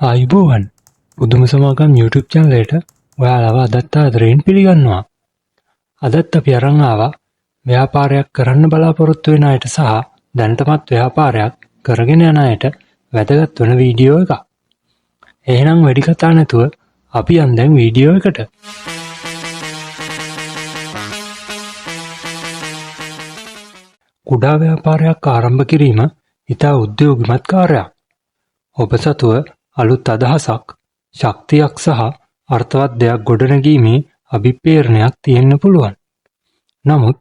ආයුබෝවන් පුදුම සමාගම් YouTube channel එකට ඔයාලව අදත් ආදරයෙන් පිළිගන්නවා. අදත් අපි අරන් ආවා ව්‍යාපාරයක් කරන්න බලාපොරොත්තු වෙන අයට සහ දැනටමත් ව්‍යාපාරයක් කරගෙන යන අයට වැදගත් වෙන වීඩියෝ එකක්. එහෙනම් වැඩි කතා නැතුව අපි යන් දැන් වීඩියෝ එකට. කුඩා ව්‍යාපාරයක් ආරම්භ කිරීම ඉතා උද්‍යෝගිමත් කාර්යයක්. ඔබ සතුව අලුත් අදහසක්, ශක්තියක් සහ අර්ථවත් දෙයක් ගොඩනැගීමේ අභිප්‍රේරණයක් තියෙන්න පුළුවන්. නමුත්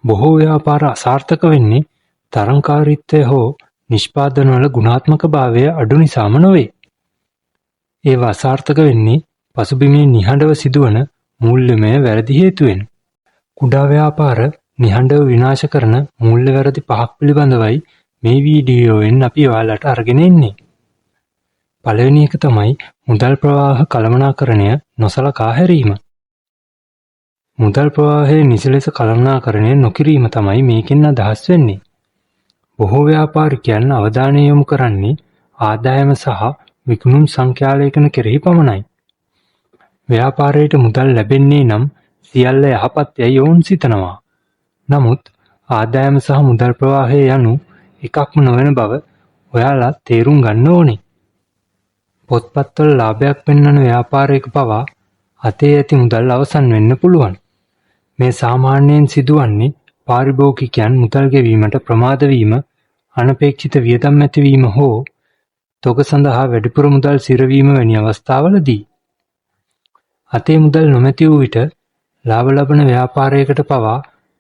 බොහෝ ව්‍යාපාර අසාර්ථක වෙන්නේ තරංකාරීත්වය හෝ නිෂ්පාදනවල ගුණාත්මක භාවය අඩු නිසාම නොවේ. ඒවා අසාර්ථක වෙන්නේ පසුබිමේ නිහඬව සිදුවන මූල්‍යමය වැරදි හේතුවෙන්. කුඩා ව්‍යාපාර නිහඬව විනාශ කරන මූල්‍ය වැරදි 5ක් පිළිබඳවයි මේ වීඩියෝවෙන් අපි ඔයාලට අරගෙන එන්නේ. පළවෙනි එක තමයි මුදල් ප්‍රවාහ කළමනාකරණය නොසලකා හැරීම. මුදල් ප්‍රවාහය නිසි ලෙස කළමනාකරණය නොකිරීම තමයි මේකෙන් අදහස් වෙන්නේ. බොහෝ ව්‍යාපාරිකයන් අවධානය යොමු කරන්නේ ආදායම සහ විකුණුම් සංඛ්‍යාලේඛන කෙරෙහි පමණයි. ව්‍යාපාරයට මුදල් ලැබෙන්නේ නම් සියල්ල යහපත් යයි ඔවුන් සිතනවා. නමුත් ආදායම සහ මුදල් ප්‍රවාහය යනු එකක්ම නොවන බව ඔයාලා තේරුම් ගන්න ඕනේ. පොත්පත්වල ලාභයක් පෙන්වන ව්‍යාපාරයක පවා අතේ ඇති මුදල් අවසන් වෙන්න පුළුවන්. මේ සාමාන්‍යයෙන් සිදුවන්නේ පාරිභෝගිකයන් මුදල් ගෙවීමට ප්‍රමාද වීම, අනපේක්ෂිත වියදම් ඇතිවීම හෝ තොග සඳහා වැඩිපුර මුදල් සිරවීම වැනි අවස්ථාවලදී. අතේ මුදල් නොමැති වූ විට ලාභ ලබන ව්‍යාපාරයකට පවා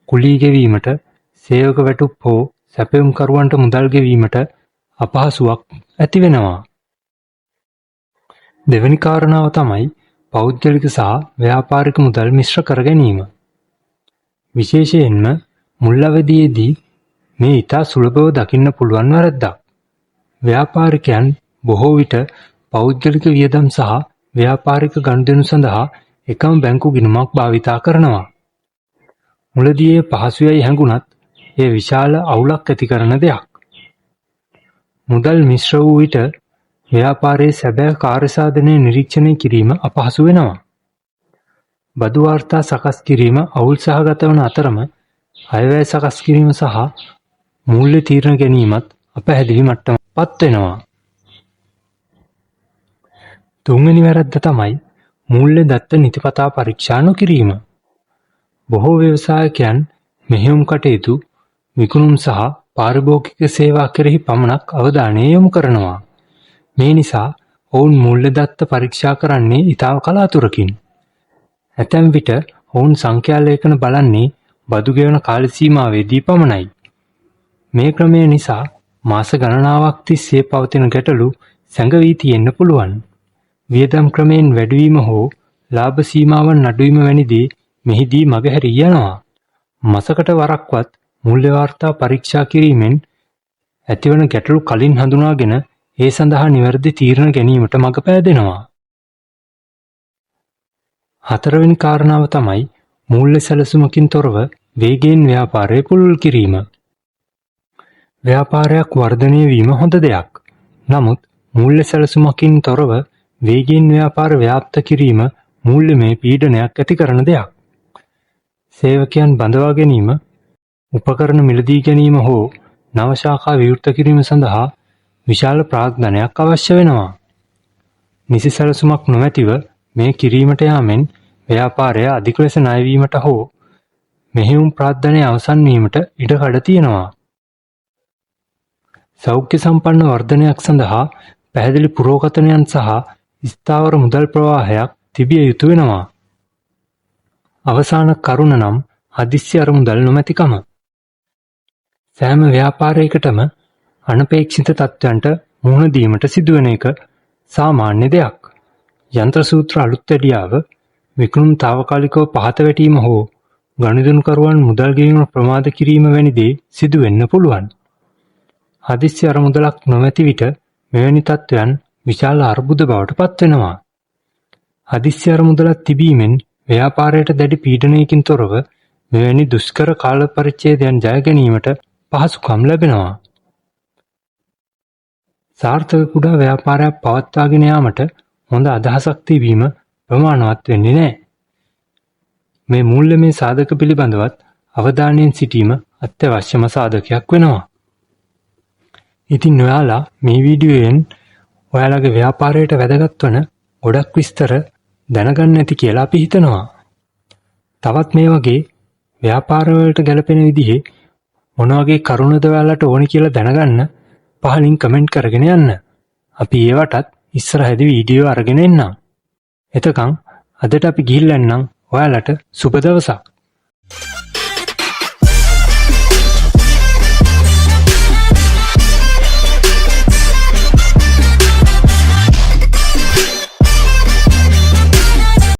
කුලී ගෙවීමට, සේවක වැටුප් හෝ සැපයුම්කරුවන්ට මුදල් ගෙවීමට අපහසුාවක් ඇති වෙනවා. දෙවැනි කාරණාව තමයි පෞද්ගලික සහ ව්‍යාපාරික මුදල් මිශ්‍ර කර ගැනීම. විශේෂයෙන්ම මුල් අවධියේදී මේ ඉතා සුලභව දකින්න පුළුවන් වැරැද්දක්. ව්‍යාපාරිකයන් බොහෝ විට පෞද්ගලික වියදම් සහ ව්‍යාපාරික ගනුදෙනු සඳහා එකම බැංකු ගිණුමක් භාවිතා කරනවා. මුලදී එය පහසුයයි හැඟුණත් එය විශාල අවුලක් ඇති කරන දෙයක්. මුදල් මිශ්‍ර වූ විට ව්‍යාපාරයේ සැබෑ කාර්යසාධනය නිරීක්ෂණය කිරීම අපහසු වෙනවා. බදු වාර්තා සකස් කිරීම අවුල් සහගත වන අතරම අයවැය සකස් කිරීම සහ මූල්‍ය තීරණ ගැනීමත් අපැහැදිලි මට්ටමකට පත් වෙනවා. තුන්වෙනි වැරැද්ද තමයි මූල්‍ය දත්ත නිතිපතා පරීක්ෂා නොකිරීම. බොහෝ ව්‍යවසායකයන් මෙහෙයුම් කටයුතු, විකුණුම් සහ පාරිභෝගික සේවා කෙරෙහි පමණක් අවධානය යොමු කරනවා. මේ නිසා ඔවුන් මූල්‍ය දත්ත පරීක්ෂා කරන්නේ ඉතා කලාතුරකින්. ඇතැම් විට ඔවුන් සංඛ්‍යාලේඛන බලන්නේ බදු ගෙවන කාල සීමාවේදී පමණයි. මේ ක්‍රමය නිසා මාස ගණනාවක් තිස්සේ පවතින ගැටලු සැඟවී තියෙන්න පුළුවන්. වියදම් ක්‍රමයෙන් වැඩිවීම හෝ ලාභ සීමාවන් අඩුවීම වැනි දේ මෙහිදී මගහැරී යනවා. මාසකට වරක්වත් මූල්‍ය වාර්තා පරීක්ෂා කිරීමෙන් ඇතිවන ගැටලු කලින් හඳුනාගෙන ඒ සඳහා නිවැරදි තීරණ ගැනීමට මඟ පෑදෙනවා. හතරවෙනි කාරණාව තමයි මූල්‍ය සැලසුමකින් තොරව වේගයෙන් ව්‍යාපාරය පුළුල් කිරීම. ව්‍යාපාරයක් වර්ධනය වීම හොඳ දෙයක්. නමුත් මූල්‍ය සැලසුමකින් තොරව වේගයෙන් ව්‍යාපාර ව්‍යාප්ත කිරීම මූල්‍යමය පීඩනයක් ඇති කරන දෙයක්. සේවකයන් බඳවා ගැනීම, උපකරණ මිලදී ගැනීම හෝ නව ශාඛා විවෘත කිරීම සඳහා විශාල ප්‍රාග්ධනයක් අවශ්‍ය වෙනවා. නිසි සැලසුමක් නොමැතිව මේ කිරීමට යාමෙන් ව්‍යාපාරය අධික ලෙස ණයවීමට හෝ මෙහෙයුම් ප්‍රාග්ධනය අවසන් වීමට ඉඩකඩ තියෙනවා. සෞඛ්‍ය සම්පන්න වර්ධනයක් සඳහා පැහැදිලි පුරෝකථනයන් සහ ස්ථාවර මුදල් ප්‍රවාහයක් තිබිය යුතු වෙනවා. අවසාන කරුණ නම් හදිස්සි අරමුදල් නොමැතිකම. සෑම ව්‍යාපාරයකටම අනපේක්ෂිත තත්ත්වයන්ට මුහුණ දීමට සිදුවෙන එක සාමාන්‍ය දෙයක්. යන්ත්‍ර සූත්‍ර අලුත් වැඩියාව, විකුණුම් తాවකාලිකව පහත වැටීම හෝ ගනුදෙනුකරුවන් මුදල් ගෙවීම ප්‍රමාද කිරීම වැනි දේ සිදු වෙන්න පුළුවන්. හදිස්සි අරමුදලක් නොමැති විට මෙවැනි තත්ත්වයන් විශාල අර්බුද බවට පත් වෙනවා. හදිස්සි අරමුදලක් තිබීමෙන් ව්‍යාපාරයට දැඩි පීඩනයකින් තොරව මෙවැනි දුෂ්කර කාල පරිච්ඡේදයන් ජය ගැනීමට පහසුකම් ලැබෙනවා. සාර්ථක කුඩා ව්‍යාපාරයක් පවත්වාගෙන යාමට හොඳ අදහසක් තිබීම ප්‍රමාණවත් වෙන්නේ නැහැ. මේ මූල්‍යමය සාධක පිළිබඳවත් අවධානයෙන් සිටීම අත්‍යවශ්‍යම සාධකයක් වෙනවා. ඉතින් ඔයාලා මේ වීඩියෝයෙන් ඔයාලගේ ව්‍යාපාරයට වැදගත් වන ගොඩක් විස්තර දැනගන්න ඇති කියලා අපි හිතනවා. තවත් මේ වගේ ව්‍යාපාරවලට ගැලපෙන විදිහේ මොන වගේ කරුණද ඔයාලට ඕනි කියලා දැනගන්න පහලින් කමෙන්ට් කරගෙන යන්න. අපි ඒවටත් ඉස්සරහදී වීඩියෝ අරගෙන එන්නම්. එතකන් අදට අපි ගිහිල්ලා එන්නම්. ඔයාලට සුබ දවසක්.